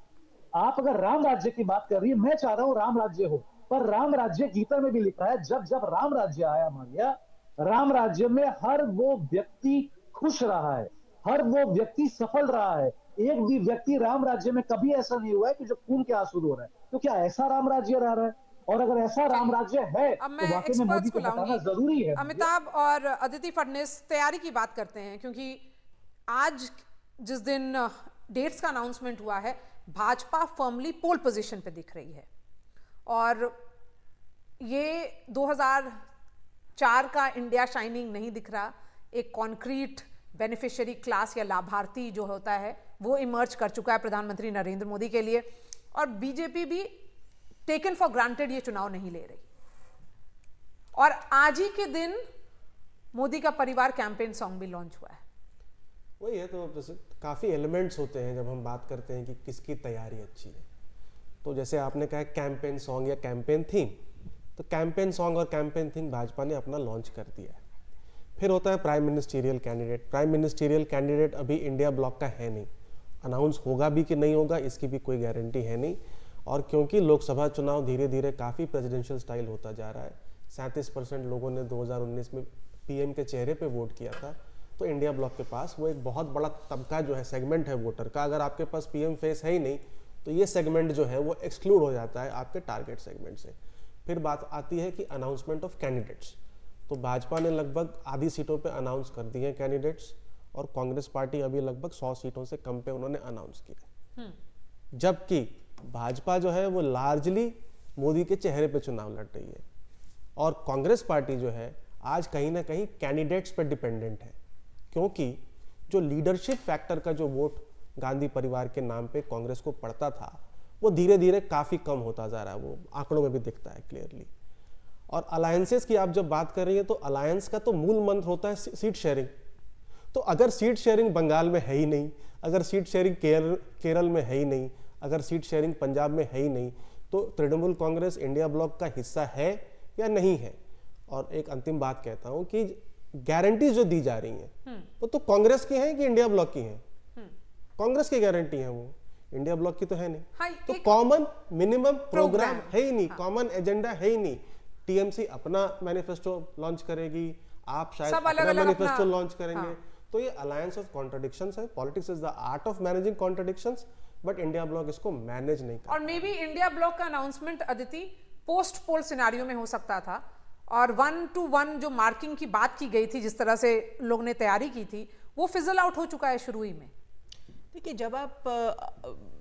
आप अगर राम राज्य की बात कर रही है, मैं चाह रहा हूं राम राज्य हो, पर राम राज्य गीता में भी लिखा है, जब जब राम राज्य आया मारिया, राम राज्य में हर वो व्यक्ति खुश रहा है, हर वो व्यक्ति सफल रहा है। एक भी व्यक्ति राम राज्य में कभी ऐसा नहीं हुआ है कि जो खून के आंसू रो रहा है। तो क्या ऐसा राम राज्य रह रहा है? और अगर ऐसा राम राज्य है अब तो मैं वाकई में मोदी एक्सपर्ट्स को को बताना लाऊंगी। जरूरी है। अमिताभ और अदिति फडणवीस तैयारी की बात करते हैं, क्योंकि आज जिस दिन डेट्स का अनाउंसमेंट हुआ है, भाजपा फर्मली पोल पोजीशन पे दिख रही है। और ये 2004 का इंडिया शाइनिंग नहीं दिख रहा। एक कॉन्क्रीट बेनिफिशियरी क्लास या लाभार्थी जो होता है वो इमर्ज कर चुका है प्रधानमंत्री नरेंद्र मोदी के लिए। और बीजेपी भी टेकन फॉर ग्रांटेड ये चुनाव नहीं ले रही। और आज ही के दिन मोदी का परिवार कैंपेन सॉन्ग भी लॉन्च हुआ है। वही है, तो जैसे काफ़ी एलिमेंट्स होते हैं जब हम बात करते हैं कि किसकी तैयारी अच्छी है। तो जैसे आपने कहा कैंपेन सॉन्ग या कैंपेन थीम, तो कैंपेन सॉन्ग और कैंपेन थीम भाजपा ने अपना लॉन्च कर दिया है। फिर होता है prime ministerial candidate. Prime ministerial candidate अभी इंडिया ब्लॉक का है नहीं, अनाउंस होगा भी कि नहीं होगा इसकी भी कोई गारंटी है नहीं। और क्योंकि लोकसभा चुनाव धीरे धीरे काफ़ी प्रेसिडेंशियल स्टाइल होता जा रहा है, 37% लोगों ने 2019 में पीएम के चेहरे पे वोट किया था, तो इंडिया ब्लॉक के पास वो एक बहुत बड़ा तबका जो है, सेगमेंट है वोटर का। अगर आपके पास पीएम फेस है ही नहीं तो ये सेगमेंट जो है वो एक्सक्लूड हो जाता है आपके टारगेट सेगमेंट से। फिर बात आती है कि अनाउंसमेंट ऑफ कैंडिडेट्स। तो भाजपा ने लगभग आधी सीटों पे अनाउंस कर दिए कैंडिडेट्स, और कांग्रेस पार्टी अभी लगभग 100 सीटों से कम पे उन्होंने अनाउंस किया। जबकि भाजपा जो है वो लार्जली मोदी के चेहरे पे चुनाव लड़ रही है, और कांग्रेस पार्टी जो है आज कहीं ना कहीं कैंडिडेट्स पर डिपेंडेंट है। क्योंकि जो लीडरशिप फैक्टर का जो वोट गांधी परिवार के नाम पे कांग्रेस को पड़ता था, वो धीरे धीरे काफ़ी कम होता जा रहा है, वो आंकड़ों में भी दिखता है क्लियरली। और अलायंसेस की आप जब बात कर रही हैं, तो अलायंस का तो मूल मंत्र होता है सीट शेयरिंग। तो अगर सीट शेयरिंग बंगाल में है ही नहीं, अगर सीट शेयरिंग केरल में है ही नहीं, अगर सीट शेयरिंग पंजाब में है ही नहीं, तो तृणमूल कांग्रेस इंडिया ब्लॉक का हिस्सा है या नहीं है। और एक अंतिम बात कहता हूं कि गारंटीज जो दी जा रही हैं वो तो कांग्रेस की हैं कि इंडिया ब्लॉक की हैं? कांग्रेस की गारंटी है, वो इंडिया ब्लॉक की तो है नहीं। हाँ, तो कॉमन मिनिमम प्रोग्राम है ही नहीं, कॉमन एजेंडा है ही नहीं। टीएमसी अपना मैनिफेस्टो लॉन्च करेगी, आप शायद अपना मैनिफेस्टो लॉन्च करेंगे। तो ये अलायंस ऑफ कॉन्ट्रडिक्शंस है। Politics is the art of managing contradictions, but India block इसको मैनेज नहीं कर। और मे बी इंडिया ब्लॉक का अनाउंसमेंट अदिति पोस्ट पोल सिनेरियो में हो सकता था, और 1-to-1 जो मार्किंग की बात की गई थी, जिस तरह से लोग ने तैयारी की थी, वो फिजल आउट हो चुका है शुरू ही में। देखिए, जब आप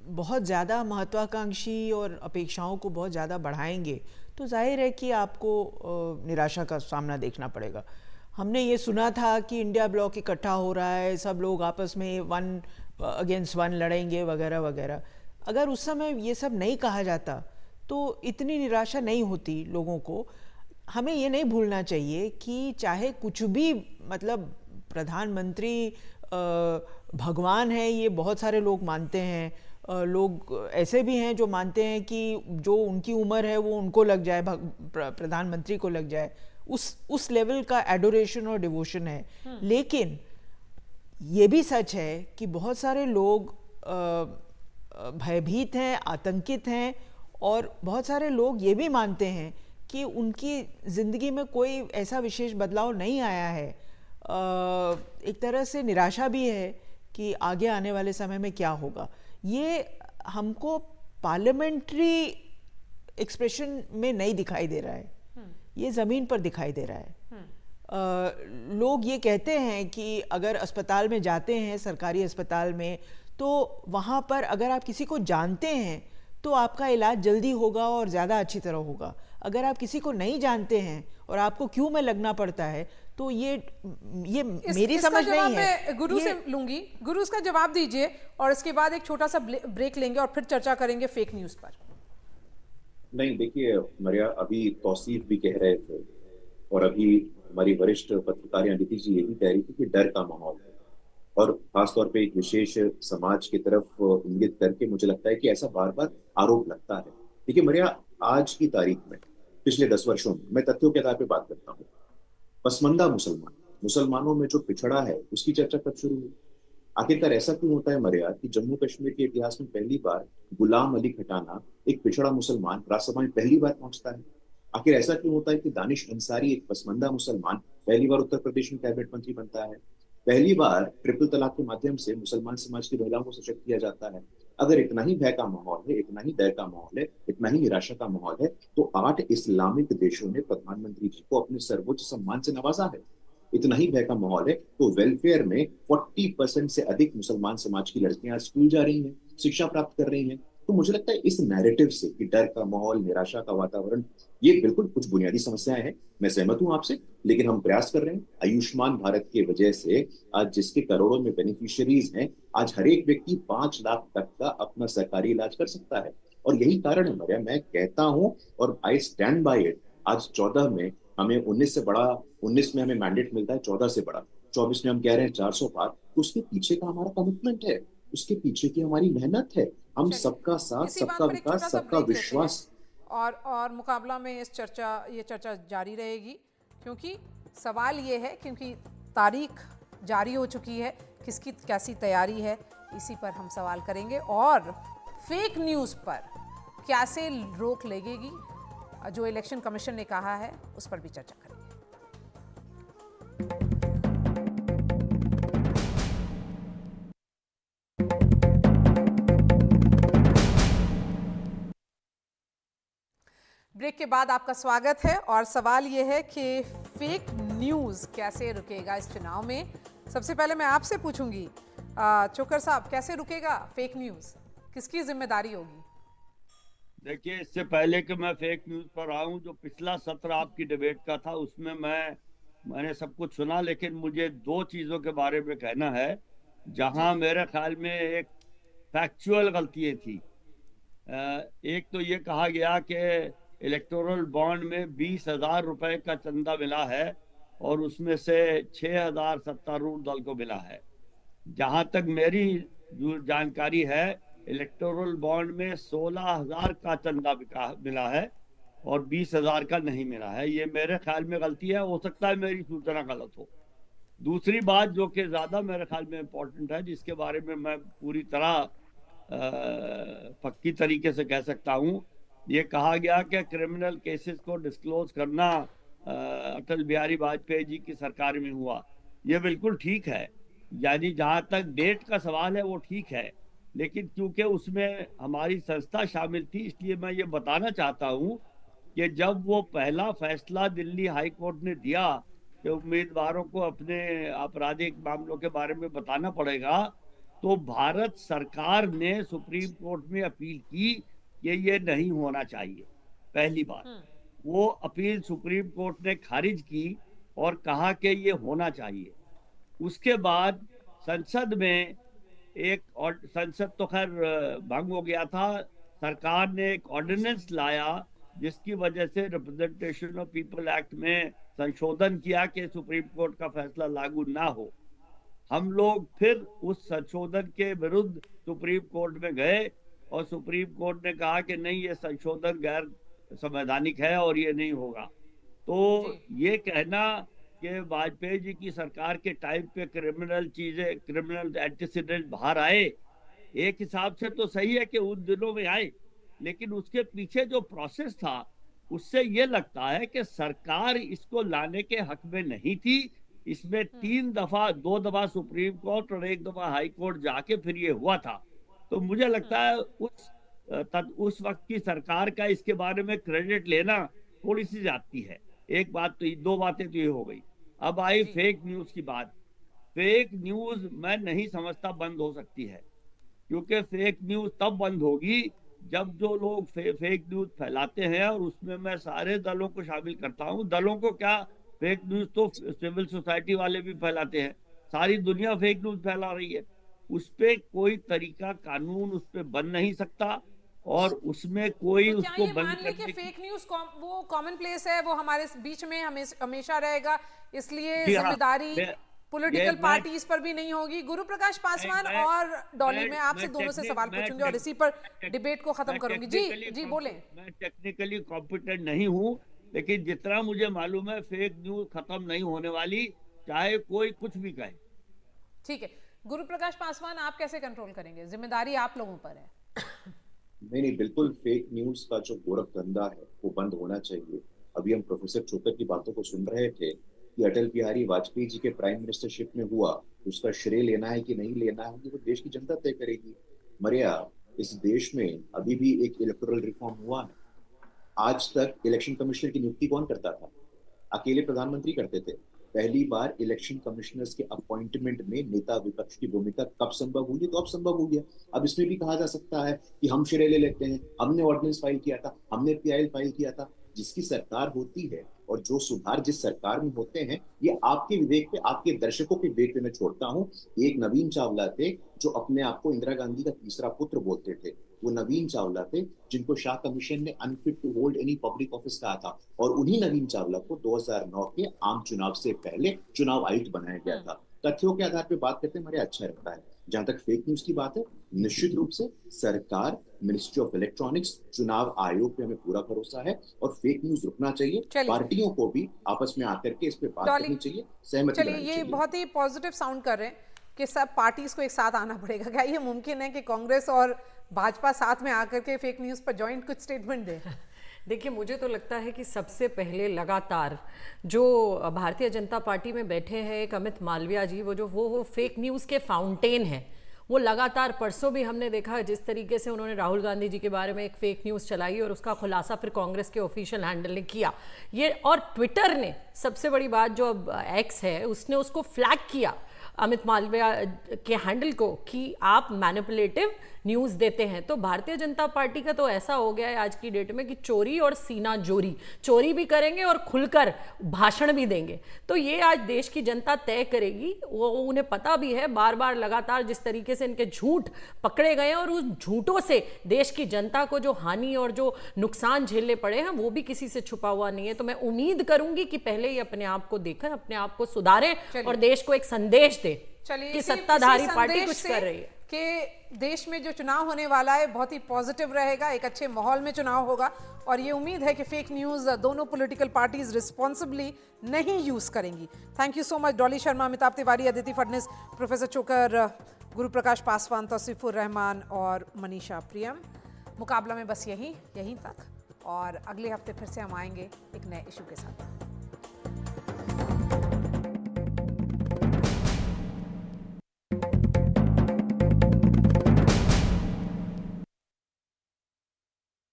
बहुत ज़्यादा महत्वाकांक्षी और अपेक्षाओं को बहुत ज़्यादा बढ़ाएंगे तो जाहिर है कि आपको निराशा का सामना देखना पड़ेगा। हमने ये सुना था कि इंडिया ब्लॉक इकट्ठा हो रहा है, सब लोग आपस में 1 against 1 लड़ेंगे वगैरह वगैरह। अगर उस समय ये सब नहीं कहा जाता तो इतनी निराशा नहीं होती लोगों को। हमें ये नहीं भूलना चाहिए कि चाहे कुछ भी, मतलब प्रधानमंत्री भगवान है, ये बहुत सारे लोग मानते हैं। लोग ऐसे भी हैं जो मानते हैं कि जो उनकी उम्र है वो उनको लग जाए, प्रधानमंत्री को लग जाए। उस लेवल का एडोरेशन और डिवोशन है। लेकिन ये भी सच है कि बहुत सारे लोग भयभीत हैं, आतंकित हैं, और बहुत सारे लोग ये भी मानते हैं कि उनकी ज़िंदगी में कोई ऐसा विशेष बदलाव नहीं आया है। एक तरह से निराशा भी है कि आगे आने वाले समय में क्या होगा। ये हमको पार्लियामेंट्री एक्सप्रेशन में नहीं दिखाई दे रहा है, ये ज़मीन पर दिखाई दे रहा है। लोग ये कहते हैं कि अगर अस्पताल में जाते हैं, सरकारी अस्पताल में, तो वहाँ पर अगर आप किसी को जानते हैं तो आपका इलाज जल्दी होगा और ज़्यादा अच्छी तरह होगा। अगर आप किसी को नहीं जानते हैं और आपको क्यों में लगना पड़ता है, तो ये मेरी समझ नहीं है। मैं गुरु से लूंगी। गुरु इसका जवाब दीजिए और इसके बाद एक छोटा सा ब्रेक लेंगे और फिर चर्चा करेंगे फेक न्यूज पर। नहीं, देखिए मरिया, अभी तौसीफ भी कह रहे थे और अभी हमारी वरिष्ठ पत्रकार अदिति जी ये भी कह रही थी कि डर का माहौल है, और खासतौर पे एक विशेष समाज की तरफ इंगित करके मुझे लगता है कि ऐसा बार बार आरोप लगता है। देखिए मरिया, आज की तारीख में पिछले 10 वर्षों में, मैं तथ्यों के आधार पे बात करता हूँ, पसमंदा मुसलमानों में जो पिछड़ा है उसकी चर्चा कब शुरू हुई? आखिरकार ऐसा क्यों होता है मरिया कि जम्मू कश्मीर के इतिहास में पहली बार गुलाम अली खटाना, एक पिछड़ा मुसलमान, राज्यसभा में पहली बार पहुंचता है? आखिर ऐसा क्यों होता है कि दानिश अंसारी, एक पसमंदा मुसलमान, पहली बार उत्तर प्रदेश में कैबिनेट मंत्री बनता है? पहली बार ट्रिपल तलाक के माध्यम से मुसलमान समाज की महिलाओं को सशक्त किया जाता है। अगर इतना ही भय का माहौल है, इतना ही डर का माहौल है, इतना ही निराशा का माहौल है, तो 8 इस्लामिक देशों ने प्रधानमंत्री जी को अपने सर्वोच्च सम्मान से नवाजा है। इतना ही भय का माहौल है तो वेलफेयर में 40% से अधिक मुसलमान समाज की लड़कियां आज स्कूल जा रही हैं, शिक्षा प्राप्त कर रही हैं। तो मुझे लगता है इस नैरेटिव से कि डर का माहौल, निराशा का वातावरण, ये बिल्कुल कुछ बुनियादी समस्याएं हैं। मैं सहमत हूं आपसे, लेकिन हम प्रयास कर रहे हैं। आयुष्मान भारत की वजह से आज जिसके करोड़ों में बेनिफिशियरीज हैं, आज हर एक व्यक्ति 5 लाख तक का अपना सरकारी इलाज कर सकता है। और यही कारण है मरिया, मैं कहता हूं और आई स्टैंड बाय इट, आज 14 में हमें 19 से बड़ा, 19 में हमें मैंडेट मिलता है 14 से बड़ा, 24 में हम कह रहे हैं 400 पार, तो उसके पीछे का हमारा कमिटमेंट है, उसके पीछे की हमारी मेहनत है। हम सबका साथ, सबका विकास, सबका विश्वास। और मुकाबला में ये चर्चा जारी रहेगी, क्योंकि सवाल ये है, क्योंकि तारीख जारी हो चुकी है, किसकी कैसी तैयारी है, इसी पर हम सवाल करेंगे। और फेक न्यूज़ पर कैसे रोक लगेगी, जो इलेक्शन कमीशन ने कहा है, उस पर भी चर्चा करेंगे। ब्रेक के बाद आपका स्वागत है और सवाल ये है कि फेक न्यूज़ कैसे रुकेगा इस चुनाव में। सबसे पहले मैं आपसे पूछूंगी, चोकर साहब, कैसे रुकेगा फेक न्यूज़, किसकी जिम्मेदारी होगी? देखिए, इससे पहले कि मैं फेक न्यूज पर आऊं, जो पिछला सत्र आपकी डिबेट का था उसमें मैंने सब कुछ सुना, लेकिन मुझे 2 चीजों के बारे में कहना है जहां मेरे ख्याल में एक फैक्चुअल गलतियां थी। एक तो ये कहा गया कि इलेक्टोरल बॉन्ड में 20,000 रुपए का चंदा मिला है और उसमें से 6,000 सत्तारूढ़ दल को मिला है। जहां तक मेरी जानकारी है, इलेक्टोरल बॉन्ड में 16,000 का चंदा मिला है और 20,000 का नहीं मिला है। ये मेरे ख्याल में गलती है, हो सकता है मेरी सूचना गलत हो। दूसरी बात जो कि ज्यादा मेरे ख्याल में इम्पोर्टेंट है, जिसके बारे में मैं पूरी तरह पक्की तरीके से कह सकता हूँ, ये कहा गया कि क्रिमिनल केसेस को डिस्क्लोज करना अटल बिहारी वाजपेयी जी की सरकार में हुआ। ये बिल्कुल ठीक है, यानी जहाँ तक डेट का सवाल है वो ठीक है, लेकिन क्योंकि उसमें हमारी संस्था शामिल थी, इसलिए मैं ये बताना चाहता हूँ कि जब वो पहला फैसला दिल्ली हाई कोर्ट ने दिया कि उम्मीदवारों को अपने आपराधिक मामलों के बारे में बताना पड़ेगा, तो भारत सरकार ने सुप्रीम कोर्ट में अपील की कि ये नहीं होना चाहिए। पहली बात, वो अपील सुप्रीम कोर्ट ने खारिज की और कहा कि ये होना चाहिए। उसके बाद संसद में संसद तो खैर भंग हो गया था, सरकार ने एक ऑर्डिनेंस लाया जिसकी वजह से रिप्रेजेंटेशन ऑफ पीपल एक्ट में संशोधन किया कि सुप्रीम कोर्ट का फैसला लागू ना हो। हम लोग फिर उस संशोधन के विरुद्ध सुप्रीम कोर्ट में गए और सुप्रीम कोर्ट ने कहा कि नहीं, ये संशोधन गैर संवैधानिक है और ये नहीं होगा। तो ये कहना कि वाजपेयी जी की सरकार के टाइम पे क्रिमिनल एंटीसिडेंट बाहर आए, एक हिसाब से तो सही है कि उन दिनों में आए, लेकिन उसके पीछे जो प्रोसेस था उससे ये लगता है कि सरकार इसको लाने के हक में नहीं थी। इसमें 2 दफा सुप्रीम कोर्ट और 1 दफा हाई कोर्ट जाके फिर ये हुआ था। तो मुझे लगता है उस वक्त की सरकार का इसके बारे में क्रेडिट लेना थोड़ी सी जाती है। एक बात तो 2 बातें तो ये हो गई। अब आई फेक न्यूज की बात। फेक न्यूज मैं नहीं समझता बंद हो सकती है, क्योंकि फेक न्यूज तब बंद होगी जब जो लोग फेक न्यूज फैलाते हैं, और उसमें मैं सारे दलों को शामिल करता हूँ, दलों को क्या, फेक न्यूज तो सिविल सोसाइटी वाले भी फैलाते हैं, सारी दुनिया फेक न्यूज फैला रही है। उस पे कोई तरीका कानून उस पे बन नहीं सकता, और उसमें कोई तो क्या उसको ये बंद मान ले कि करने फेक न्यूज वो कॉमन प्लेस है, वो हमारे बीच में हमेशा रहेगा, इसलिए जी हाँ, जिम्मेदारी मैं- पॉलिटिकल ये मैं पार्टीज पर भी नहीं होगी। गुरु प्रकाश पासवान और डॉली, मैं आपसे दोनों से सवाल पूछूंगी और इसी पर डिबेट को खत्म करूंगी। जी जी बोलें। मैं टेक्निकली कॉम्पिटेंट नहीं हूँ, लेकिन जितना मुझे मालूम है, फेक न्यूज खत्म नहीं होने वाली, चाहे कोई कुछ भी कहे। ठीक है, गुरु प्रकाश पासवान, आप कैसे कंट्रोल करेंगे? जिम्मेदारी आप लोगों पर है। नहीं, बिल्कुल फेक न्यूज का जो गोरख धंधा है वो बंद होना चाहिए। अभी हम प्रोफेसर चोकर की बातों को सुन रहे थे कि अटल बिहारी वाजपेयी जी के प्राइम मिनिस्टरशिप में हुआ, उसका श्रेय लेना है कि नहीं लेना है, ये तो देश की जनता तय करेगी। मरिया, इस देश में अभी भी एक इलेक्टोरल रिफॉर्म हुआ है? आज तक इलेक्शन कमिश्नर की नियुक्ति कौन करता था? अकेले प्रधानमंत्री करते थे। पहली बार इलेक्शन कमिश्नर्स के अपॉइंटमेंट में नेता विपक्ष की भूमिका कब संभव हुई? तो अब संभव हो गया। अब इसमें भी कहा जा सकता है कि हम श्रेय ले लेते हैं, हमने ऑर्डिनेंस फाइल किया था, हमने पीआईएल फाइल किया था। जिसकी सरकार होती है और जो सुधार जिस सरकार में होते हैं, ये आपके विवेक पे, आपके दर्शकों के विवेक पे मैं छोड़ता हूँ। एक नवीन चावला थे जो अपने आप को इंदिरा गांधी का तीसरा पुत्र बोलते थे। वो नवीन चावला थे जिनको शाह कमीशन ने unfit to hold any public office कहा था, और उन्हीं नवीन चावला को 2009 के आम चुनाव से पहले चुनाव आयुक्त बनाया गया था। तथ्यों के आधार पर बात करते हैं, मेरे अच्छा रहता है। जहां तक फेक न्यूज की बात है, निश्चित रूप से सरकार, मिनिस्ट्री ऑफ इलेक्ट्रॉनिक्स, चुनाव आयोग पे हमें पूरा भरोसा है, और फेक न्यूज रुकना चाहिए। पार्टियों को भी आपस में आकर के इस पे बात करनी चाहिए, सहमति चलिए, ये बहुत ही पॉजिटिव साउंड कर रहे हैं कि सब पार्टीज को एक साथ आना पड़ेगा। क्या ये मुमकिन है कि कांग्रेस और भाजपा साथ में आकर के फेक न्यूज पर जॉइंट कुछ स्टेटमेंट दे? देखिए, मुझे तो लगता है कि सबसे पहले लगातार जो भारतीय जनता पार्टी में बैठे हैं एक अमित मालविया जी, वो फेक न्यूज़ के फाउंटेन हैं। वो लगातार, परसों भी हमने देखा जिस तरीके से उन्होंने राहुल गांधी जी के बारे में एक फेक न्यूज़ चलाई और उसका खुलासा फिर कांग्रेस के ऑफिशियल हैंडल ने किया ये, और ट्विटर ने, सबसे बड़ी बात जो अब एक्स है, उसने उसको फ्लैग किया अमित मालविया के हैंडल को कि आप मैनिपुलेटिव न्यूज़ देते हैं। तो भारतीय जनता पार्टी का तो ऐसा हो गया है आज की डेट में कि चोरी और सीना जोरी, चोरी भी करेंगे और खुलकर भाषण भी देंगे। तो ये आज देश की जनता तय करेगी। वो उन्हें पता भी है, बार बार लगातार जिस तरीके से इनके झूठ पकड़े गए हैं और उस झूठों से देश की जनता को जो हानि और जो नुकसान झेलने पड़े हैं वो भी किसी से छुपा हुआ नहीं है। तो मैं उम्मीद करूंगी कि पहले ही अपने आप को देखें, अपने आप को सुधारें और देश को एक संदेश दें कि सत्ताधारी पार्टी कुछ कर रही है, कि देश में जो चुनाव होने वाला है बहुत ही पॉजिटिव रहेगा, एक अच्छे माहौल में चुनाव होगा, और ये उम्मीद है कि फेक न्यूज़ दोनों पॉलिटिकल पार्टीज रिस्पॉन्सिबली नहीं यूज़ करेंगी। Thank you so much Dolly Sharma, Amitabh Tiwari, Aditi Fadnavis, professor चोकर, गुरु प्रकाश पासवान, तौसीफुर रहमान और मनीषा प्रियम। मुकाबला में बस यहीं तक, और अगले हफ्ते फिर से हम आएंगे एक नए इशू के साथ।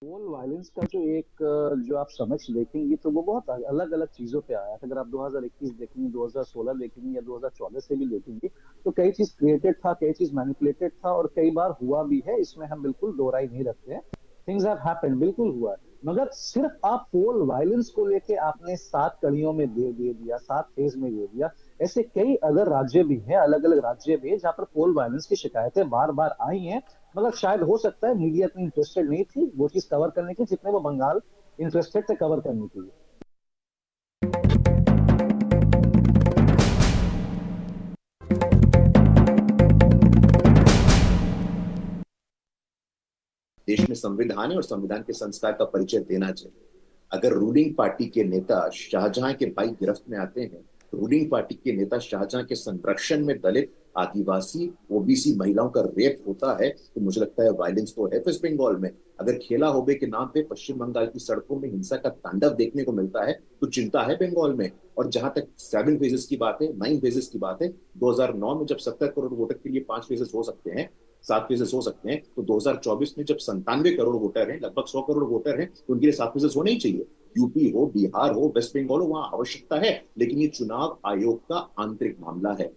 पोल वायलेंस का जो आप समझ देखेंगे तो वो बहुत अलग अलग चीजों पे आया है। अगर आप 2021 देखेंगे, 2016 देखेंगे या 2014 से भी देखेंगे तो कई चीज क्रिएटेड था, कई चीज मैनिपुलेटेड था, और कई बार हुआ भी है। इसमें हम बिल्कुल दो राय नहीं रखते हैं। थिंग्स हैव हैपेंड, बिल्कुल हुआ है। मगर सिर्फ आप पोल वायलेंस को लेके आपने 7 कड़ियों में दे दिया, 7 फेज में दे दिया। ऐसे कई अदर राज्य भी हैं, अलग अलग राज्य भी, जहाँ पर पोल वायलेंस की शिकायतें बार बार आई हैं, मगर शायद हो सकता है मीडिया इतनी इंटरेस्टेड नहीं थी वो चीज कवर करने की जितने वो बंगाल इंटरेस्टेड थे कवर करने के लिए। देश में संविधान है और संविधान के संस्कार का परिचय देना चाहिए। अगर रूलिंग पार्टी के नेता शाहजहां के भाई गिरफ्त में आते हैं, रूलिंग पार्टी के नेता शाहजहां के संरक्षण में दलित, आदिवासी, ओबीसी महिलाओं का रेप होता है, तो मुझे लगता है वायलेंस तो है वेस्ट बंगाल में। अगर खेला होबे के नाम पे पश्चिम बंगाल की सड़कों में हिंसा का तांडव देखने को मिलता है तो चिंता है बंगाल में। और जहां तक 7 फेजेस की बात है, 9 फेजेस की बात है, 2009 में जब 70 करोड़ वोटर के लिए 5 फेजेस हो सकते हैं, 7 फेजेस हो सकते हैं, तो 2024 में जब 97 करोड़ वोटर हैं, लगभग 100 करोड़ वोटर हैं, तो उनके लिए 7 फेजेस होने ही चाहिए। यूपी हो, बिहार हो, वेस्ट बंगाल हो, वहां आवश्यकता है, लेकिन ये चुनाव आयोग का आंतरिक मामला है।